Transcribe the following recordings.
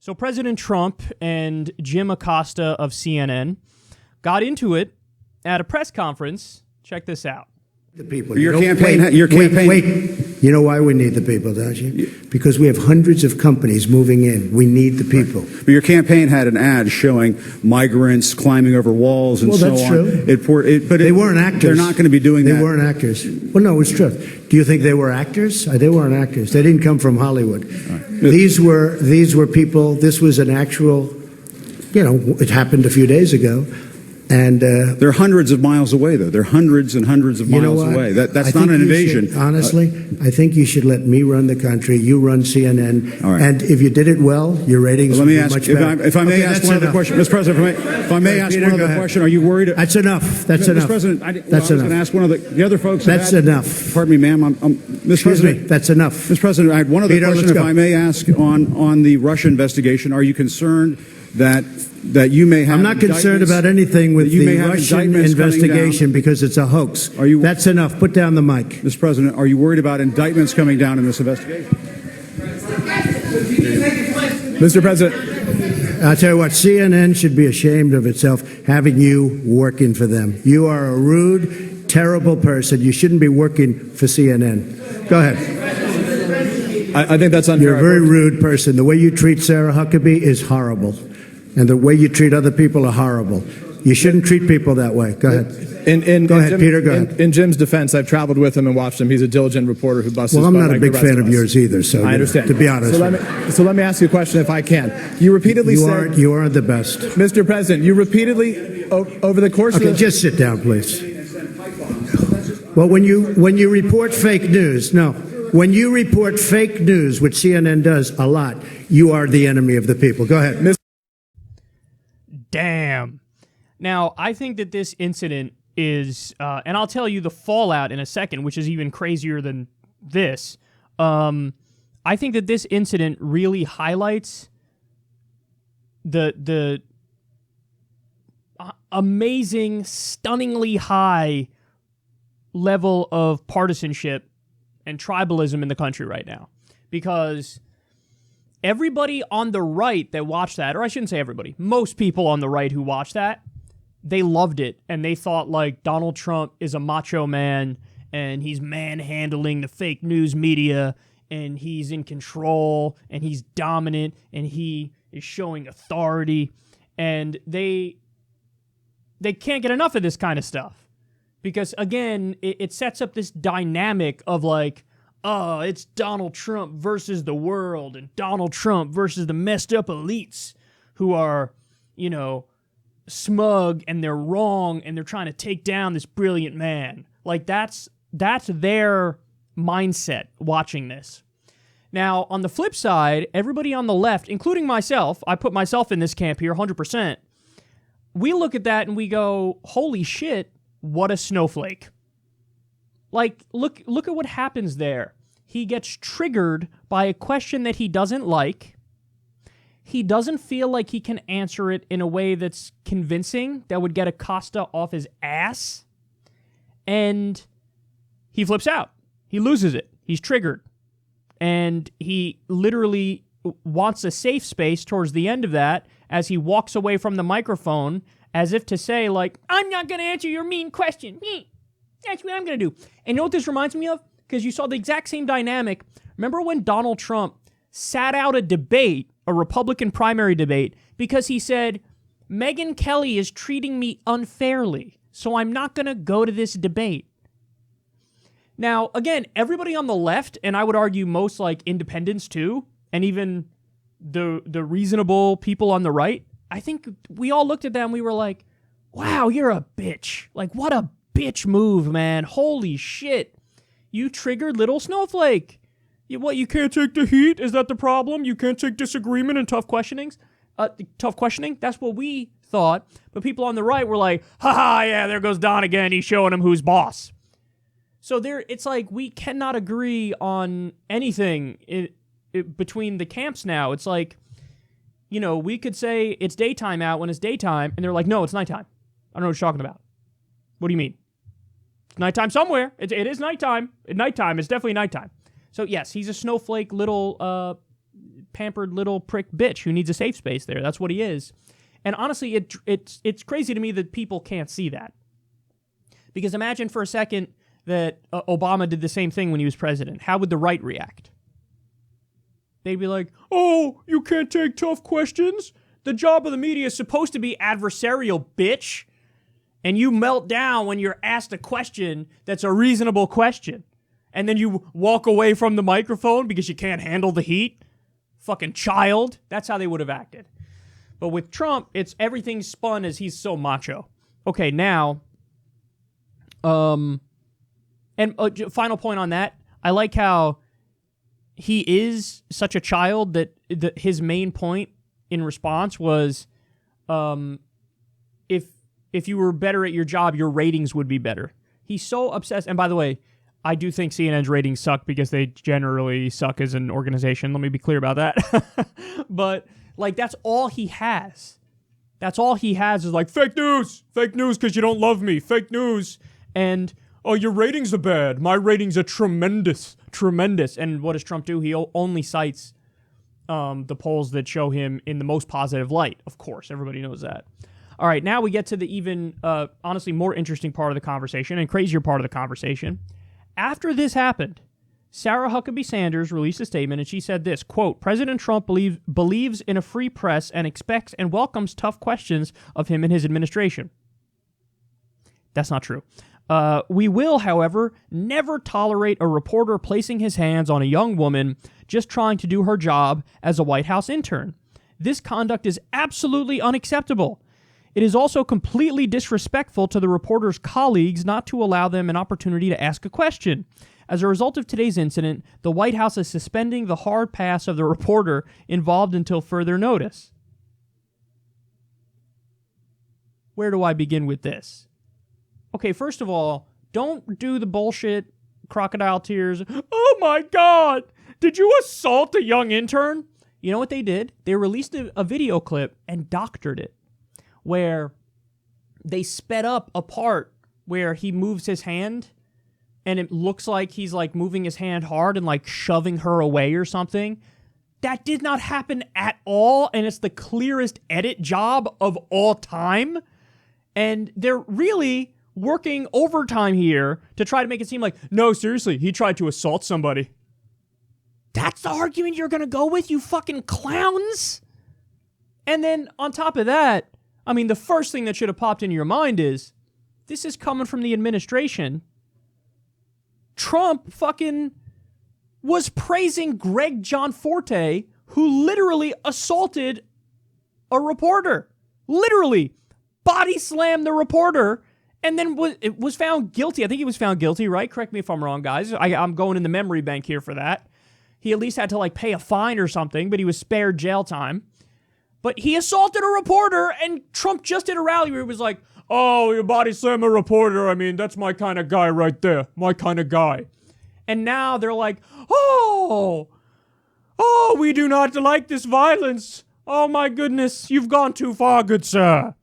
So President Trump and Jim Acosta of CNN got into it at a press conference. Check this out. The people. Your campaign. Wait. You know why we need the people, don't you? Because we have hundreds of companies moving in. We need the people. But your campaign had an ad showing migrants climbing over walls and so on. Well, that's true. But they weren't actors. They're not going to be doing that. They weren't actors. Well, no, it's true. Do you think they were actors? They weren't actors. They didn't come from Hollywood. Right. These were people. This was an actual. It happened a few days ago. And they're hundreds of miles away, though. They're hundreds and hundreds of miles away. That's not an invasion. Honestly, I think you should let me run the country. You run CNN. All right. And if you did it well, your ratings would be much better. If I may ask one other question, Mr. President, if I may ask one other question, are you worried? That's enough. That's enough. Mr. President, I was going to ask one of the other folks. That's enough. Pardon me, ma'am. Mr. President, that's enough. Mr. President, I had one other question, if I may ask, on the Russia investigation. Are you concerned that you may have? I'm not concerned about anything with the Russian investigation because it's a hoax. That's enough. Put down the mic. Mr. President, are you worried about indictments coming down in this investigation? Mr. President. I'll tell you what, CNN should be ashamed of itself having you working for them. You are a rude, terrible person. You shouldn't be working for CNN. Go ahead. I think that's unfair. You're a very rude person. The way you treat Sarah Huckabee is horrible. And the way you treat other people are horrible. You shouldn't treat people that way. Go ahead. Peter, go ahead. In Jim's defense, I've traveled with him and watched him. He's a diligent reporter who busts his butt. Well, I'm not a big fan of yours either, so I understand. To be honest. So let me ask you a question if I can. You repeatedly said... You aren't the best. Mr. President, you repeatedly, over the course of... Okay, just sit down, please. Well, when you report fake news, when you report fake news, which CNN does a lot, you are the enemy of the people. Go ahead. Damn. Now, I think that this incident is, and I'll tell you the fallout in a second, which is even crazier than this. I think that this incident really highlights the amazing, stunningly high level of partisanship and tribalism in the country right now. Because everybody on the right that watched that, or I shouldn't say everybody, most people on the right who watched that, they loved it, and they thought, like, Donald Trump is a macho man, and he's manhandling the fake news media, and he's in control, and he's dominant, and he is showing authority, and they can't get enough of this kind of stuff. Because, again, it sets up this dynamic of, like, oh, it's Donald Trump versus the world, and Donald Trump versus the messed up elites who are, smug, and they're wrong, and they're trying to take down this brilliant man. Like, that's their mindset watching this. Now, on the flip side, everybody on the left, including myself, I put myself in this camp here 100%, we look at that and we go, holy shit, what a snowflake. Like, look at what happens there. He gets triggered by a question that he doesn't like. He doesn't feel like he can answer it in a way that's convincing, that would get Acosta off his ass. And he flips out. He loses it. He's triggered. And he literally wants a safe space towards the end of that as he walks away from the microphone as if to say, like, I'm not going to answer your mean question. That's what I'm going to do. And you know what this reminds me of? Because you saw the exact same dynamic. Remember when Donald Trump sat out a debate, a Republican primary debate, because he said, Megyn Kelly is treating me unfairly, so I'm not going to go to this debate. Now, again, everybody on the left, and I would argue most like independents too, and even the reasonable people on the right, I think we all looked at them and we were like, wow, you're a bitch. Like, what a bitch move, man. Holy shit. You triggered little snowflake. You can't take the heat? Is that the problem? You can't take disagreement and tough questioning? That's what we thought. But people on the right were like, haha, yeah, there goes Don again. He's showing him who's boss. So it's like we cannot agree on anything between the camps now. It's like, we could say it's daytime out when it's daytime, and they're like, no, it's nighttime. I don't know what you're talking about. What do you mean? It's nighttime somewhere. It is nighttime. At nighttime, it's definitely nighttime. So yes, he's a snowflake little pampered little prick bitch who needs a safe space there. That's what he is. And honestly, it's crazy to me that people can't see that. Because imagine for a second that Obama did the same thing when he was president. How would the right react? They'd be like, oh, you can't take tough questions? The job of the media is supposed to be adversarial, bitch. And you melt down when you're asked a question that's a reasonable question. And then you walk away from the microphone because you can't handle the heat? Fucking child. That's how they would have acted. But with Trump, it's everything spun as he's so macho. Okay, now, and final point on that, I like how he is such a child that his main point in response was, if you were better at your job, your ratings would be better. He's so obsessed. And by the way, I do think CNN's ratings suck because they generally suck as an organization. Let me be clear about that. But, like, that's all he has. That's all he has is, like, fake news because you don't love me, fake news. And, oh, your ratings are bad. My ratings are tremendous. And what does Trump do? He only cites the polls that show him in the most positive light. Of course, everybody knows that. All right, now we get to the even, honestly, more interesting part of the conversation and crazier part of the conversation. After this happened, Sarah Huckabee Sanders released a statement, and she said this, quote, President Trump believes in a free press and expects and welcomes tough questions of him and his administration. That's not true. We will, however, never tolerate a reporter placing his hands on a young woman just trying to do her job as a White House intern. This conduct is absolutely unacceptable. It is also completely disrespectful to the reporter's colleagues not to allow them an opportunity to ask a question. As a result of today's incident, the White House is suspending the hard pass of the reporter involved until further notice. Where do I begin with this? Okay, first of all, don't do the bullshit crocodile tears. Oh my God! Did you assault a young intern? You know what they did? They released a video clip and doctored it, where they sped up a part where he moves his hand and it looks like he's like moving his hand hard and like shoving her away or something. That did not happen at all, and it's the clearest edit job of all time. And they're really working overtime here to try to make it seem like, no, seriously, he tried to assault somebody. That's the argument you're going to go with, you fucking clowns? And then on top of that, I mean, the first thing that should have popped into your mind is, this is coming from the administration. Trump fucking was praising Greg Gianforte, who literally assaulted a reporter. Literally body slammed the reporter and then was found guilty. I think he was found guilty, right? Correct me if I'm wrong, guys. I'm going in the memory bank here for that. He at least had to like pay a fine or something, but he was spared jail time. But he assaulted a reporter, and Trump just did a rally where he was like, oh, you body slam a reporter. I mean, that's my kind of guy right there. My kind of guy. And now they're like, oh, we do not like this violence. Oh, my goodness, you've gone too far, good sir.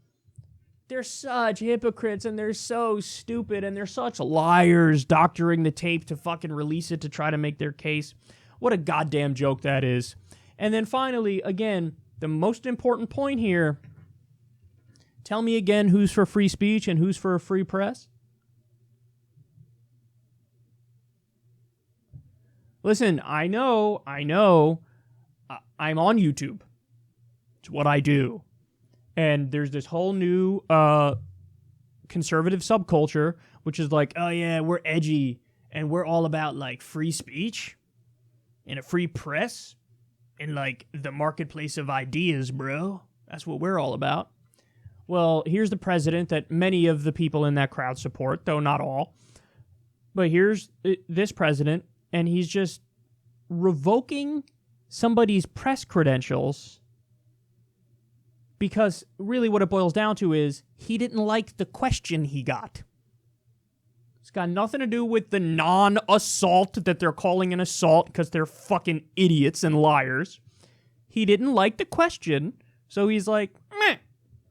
They're such hypocrites, and they're so stupid, and they're such liars doctoring the tape to fucking release it to try to make their case. What a goddamn joke that is. And then finally, again, the most important point here, tell me again who's for free speech and who's for a free press? Listen, I know, I'm on YouTube. It's what I do. And there's this whole new conservative subculture, which is like, oh yeah, we're edgy, and we're all about like free speech and a free press. In, like, the marketplace of ideas, bro. That's what we're all about. Well, here's the president that many of the people in that crowd support, though not all. But here's this president, and he's just revoking somebody's press credentials because really what it boils down to is he didn't like the question he got. It's got nothing to do with the non-assault that they're calling an assault because they're fucking idiots and liars. He didn't like the question, so he's like, meh,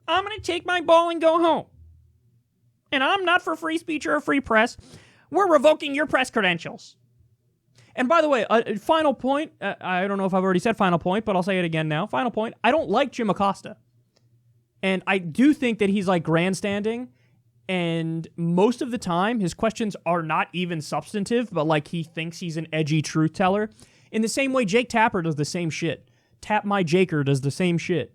I'm going to take my ball and go home. And I'm not for free speech or a free press. We're revoking your press credentials. And by the way, final point. I don't know if I've already said final point, but I'll say it again now. Final point. I don't like Jim Acosta. And I do think that he's like grandstanding. And most of the time, his questions are not even substantive, but like he thinks he's an edgy truth teller. In the same way, Jake Tapper does the same shit. Tap My Jaker does the same shit.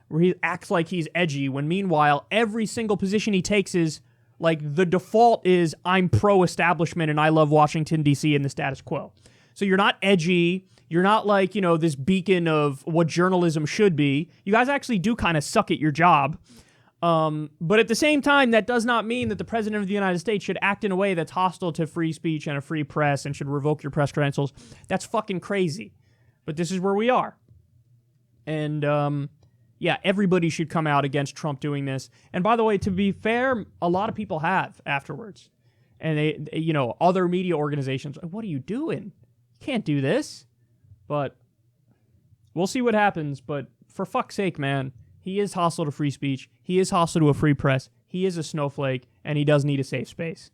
Where he acts like he's edgy, when meanwhile, every single position he takes is like the default is I'm pro-establishment and I love Washington, D.C. and the status quo. So you're not edgy. You're not like, this beacon of what journalism should be. You guys actually do kind of suck at your job. But at the same time, that does not mean that the President of the United States should act in a way that's hostile to free speech and a free press and should revoke your press credentials. That's fucking crazy. But this is where we are. And, everybody should come out against Trump doing this. And by the way, to be fair, a lot of people have afterwards. And they other media organizations, what are you doing? You can't do this. But we'll see what happens. But for fuck's sake, man, he is hostile to free speech. He is hostile to a free press. He is a snowflake, and he does need a safe space.